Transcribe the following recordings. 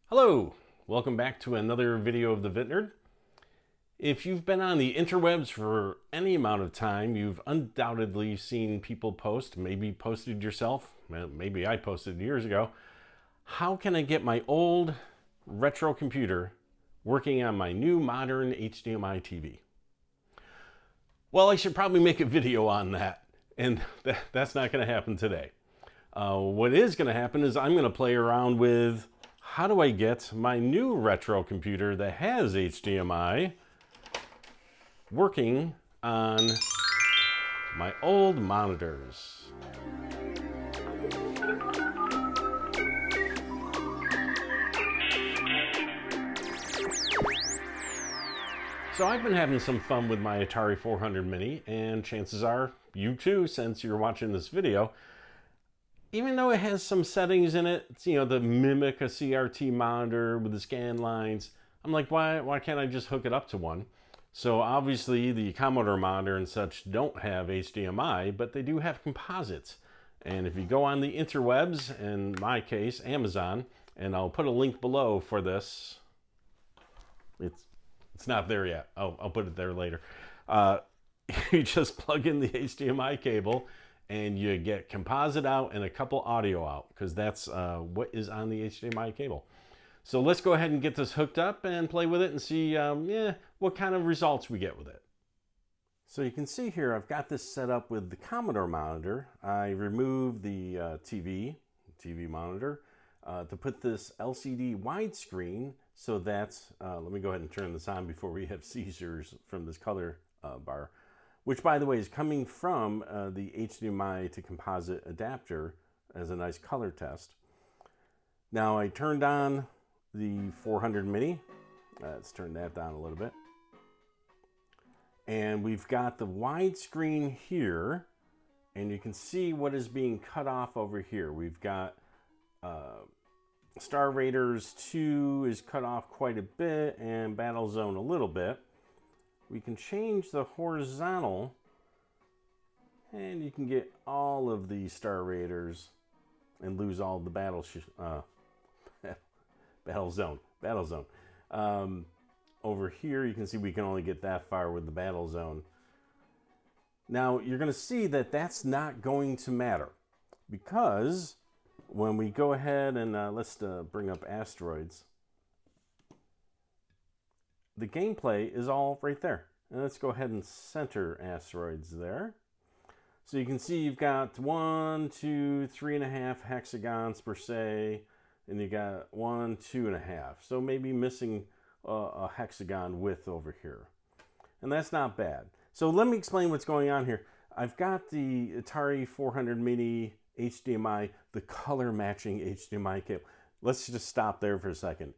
Hello, welcome back to another video of the Vintnerd. If you've been on the interwebs for any amount of time, you've undoubtedly seen people post, maybe posted yourself, maybe I posted years ago, how can I get my old retro computer working on my new modern HDMI TV? Well, I should probably make a video on that, and that's not going to happen today. What is going to happen is I'm going to play around with how do I get my new retro computer that has HDMI working on my old monitors. So I've been having some fun with my Atari 400 Mini, and chances are you too, since you're watching this video. Even though it has some settings in it, to mimic a CRT monitor with the scan lines, I'm like, why can't I just hook it up to one? So obviously the Commodore monitor and such don't have HDMI, but they do have composites. And if you go on the interwebs, in my case, Amazon, and I'll put a link below for this. It's not there yet. I'll put it there later. You just plug in the HDMI cable and you get composite out and a couple audio out, because that's what is on the HDMI cable. So let's go ahead and get this hooked up and play with it and see what kind of results we get with it. So you can see here I've got this set up with the Commodore monitor. I removed the TV monitor to put this LCD widescreen, so that's, let me go ahead and turn this on before we have seizures from this color bar. Which, by the way, is coming from the HDMI-to-Composite adapter as a nice color test. Now, I turned on the 400 Mini. Let's turn that down a little bit. And we've got the widescreen here, and you can see what is being cut off over here. We've got Star Raiders 2 is cut off quite a bit, and Battlezone a little bit. We can change the horizontal, and you can get all of the Star Raiders and lose all the Battlezone. Over here, you can see we can only get that far with the Battlezone. Now, you're going to see that that's not going to matter, because when we go ahead and let's bring up Asteroids, the gameplay is all right there. And let's go ahead and center Asteroids there. So you can see you've got 1, 2, 3.5 hexagons per se, and you got 1, 2.5. So maybe missing a hexagon width over here. And that's not bad. So let me explain what's going on here. I've got the Atari 400 Mini HDMI, the color matching HDMI cable. Let's just stop there for a second.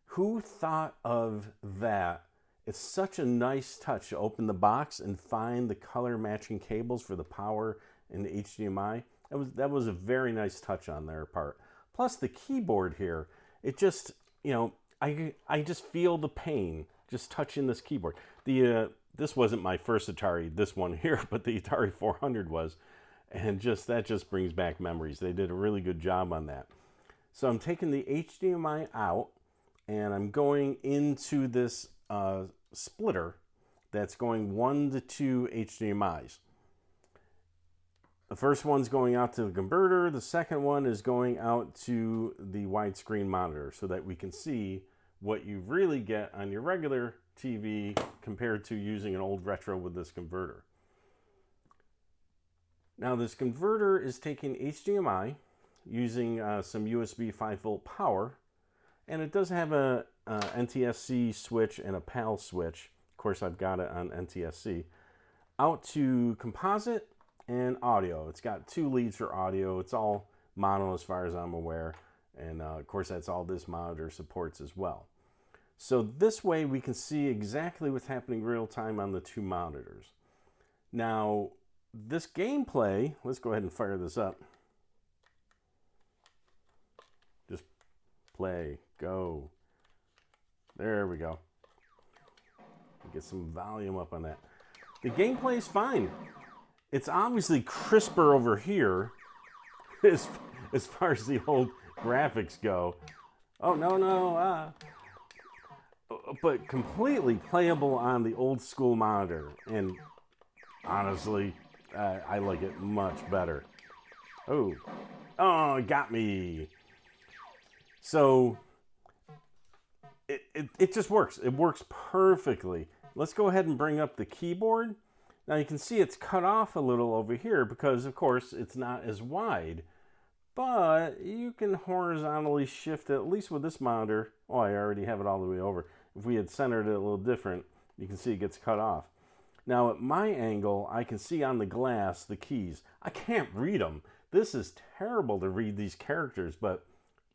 Who thought of that? It's such a nice touch to open the box and find the color matching cables for the power and the HDMI. That was a very nice touch on their part. Plus the keyboard here, it just, I just feel the pain just touching this keyboard. This wasn't my first Atari, this one here, but the Atari 400 was. And that just brings back memories. They did a really good job on that. So I'm taking the HDMI out, and I'm going into this splitter that's going 1 to 2 HDMIs. The first one's going out to the converter. The second one is going out to the widescreen monitor, so that we can see what you really get on your regular TV compared to using an old retro with this converter. Now this converter is taking HDMI using some USB 5-volt power, and it does have a NTSC switch and a PAL switch. Of course, I've got it on NTSC. Out to composite and audio. It's got 2 leads for audio. It's all mono as far as I'm aware. And of course, that's all this monitor supports as well. So this way we can see exactly what's happening real time on the 2 monitors. Now, this gameplay, let's go ahead and fire this up. Just play, go. There we go. Get some volume up on that. The gameplay is fine. It's obviously crisper over here as far as the old graphics go. Oh, no, no, but completely playable on the old school monitor. And honestly, I like it much better. Oh, oh, it got me. So it just works. It works perfectly. Let's go ahead and bring up the keyboard. Now you can see it's cut off a little over here because, of course, it's not as wide. But you can horizontally shift it, at least with this monitor. Oh, I already have it all the way over. If we had centered it a little different, you can see it gets cut off. Now at my angle, I can see on the glass the keys. I can't read them. This is terrible to read these characters, but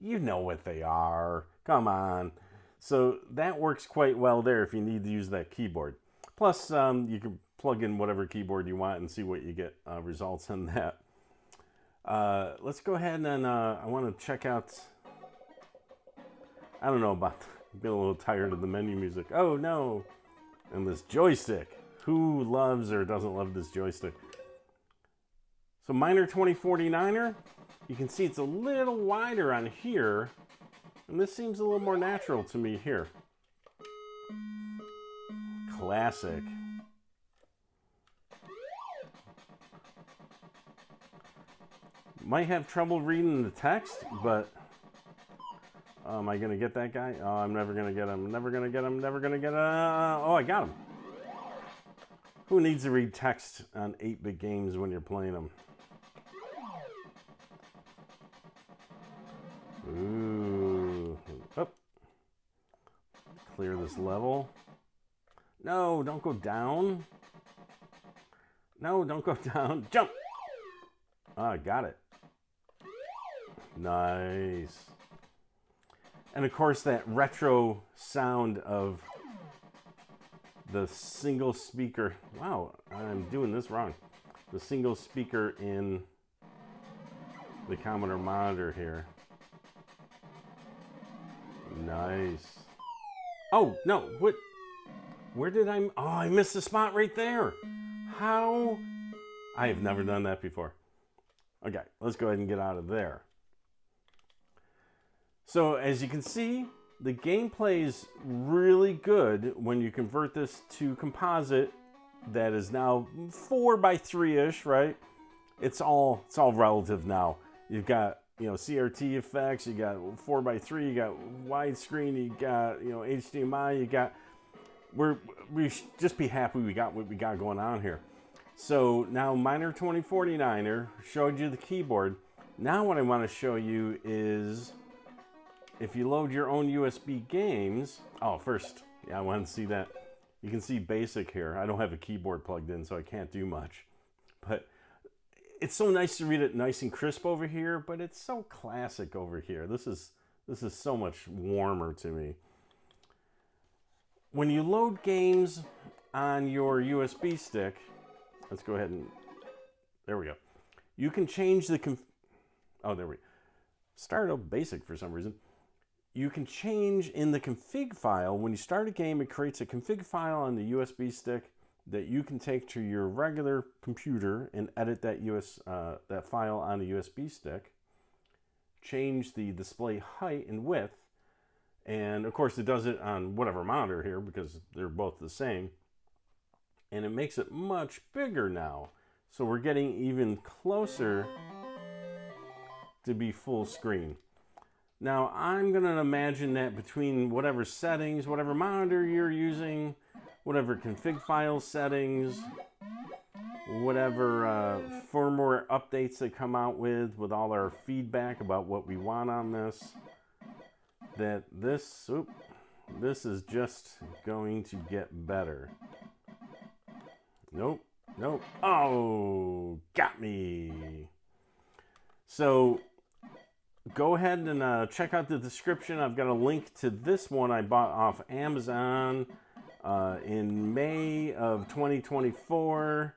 you know what they are. Come on. So that works quite well there if you need to use that keyboard. Plus, you can plug in whatever keyboard you want and see what you get results in that. Let's go ahead and I want to check out, I don't know about, I've been a little tired of the menu music. Oh no, and this joystick. Who loves or doesn't love this joystick? So Miner 2049er, you can see it's a little wider on here, and this seems a little more natural to me here. Classic. Might have trouble reading the text, but am I going to get that guy? Oh, I'm never going to get him. Never going to get him. Never going to get him. Oh, I got him. Who needs to read text on 8-bit games when you're playing them? Ooh. Oh. Clear this level. No, don't go down. No, don't go down. Jump. Oh, I got it. Nice. And of course that retro sound of the single speaker. Wow, I'm doing this wrong. The single speaker in the Commodore monitor here. Nice. Oh, no, what? Where did I? Oh, I missed the spot right there. How? I have never done that before. Okay, let's go ahead and get out of there. So as you can see, the gameplay is really good when you convert this to composite. That is now 4x3-ish, right? It's all relative now. You've got, CRT effects, you got 4x3, you got widescreen, you got, HDMI, you got. We should just be happy we got what we got going on here. So now Miner 2049er showed you the keyboard. Now what I want to show you is if you load your own USB games. Oh, first, I want to see that. You can see basic here. I don't have a keyboard plugged in, so I can't do much. But it's so nice to read it nice and crisp over here, but it's so classic over here. This is so much warmer to me. When you load games on your USB stick, let's go ahead and, there we go. You can change the, there we go. Started out basic for some reason. You can change in the config file. When you start a game, it creates a config file on the USB stick that you can take to your regular computer and edit that that file on the USB stick. Change the display height and width. And of course it does it on whatever monitor here because they're both the same. And it makes it much bigger now. So we're getting even closer to be full screen. Now I'm going to imagine that between whatever settings, whatever monitor you're using, whatever config file settings, whatever firmware updates they come out with all our feedback about what we want on this, that this is just going to get better. Nope. Oh, got me. So go ahead and check out the description. I've got a link to this one I bought off Amazon in May of 2024.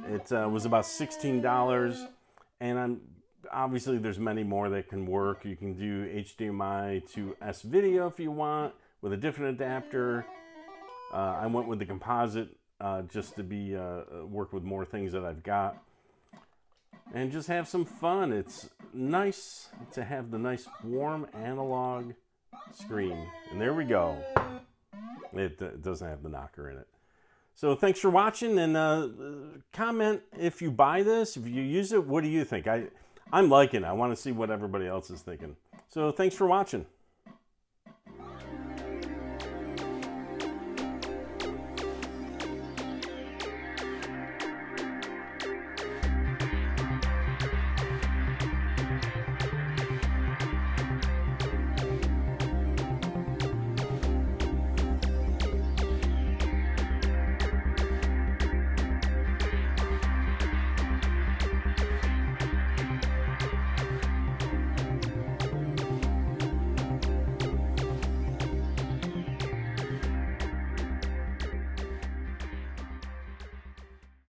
It was about $16, and obviously there's many more that can work. You can do HDMI to S video if you want with a different adapter. I went with the composite just to be work with more things that I've got. and just have some fun. It's nice to have the nice warm analog screen. And there we go. It doesn't have the knocker in it. So thanks for watching, and comment if you buy this, if you use it, what do you think? I'm liking it. I want to see what everybody else is thinking. So thanks for watching.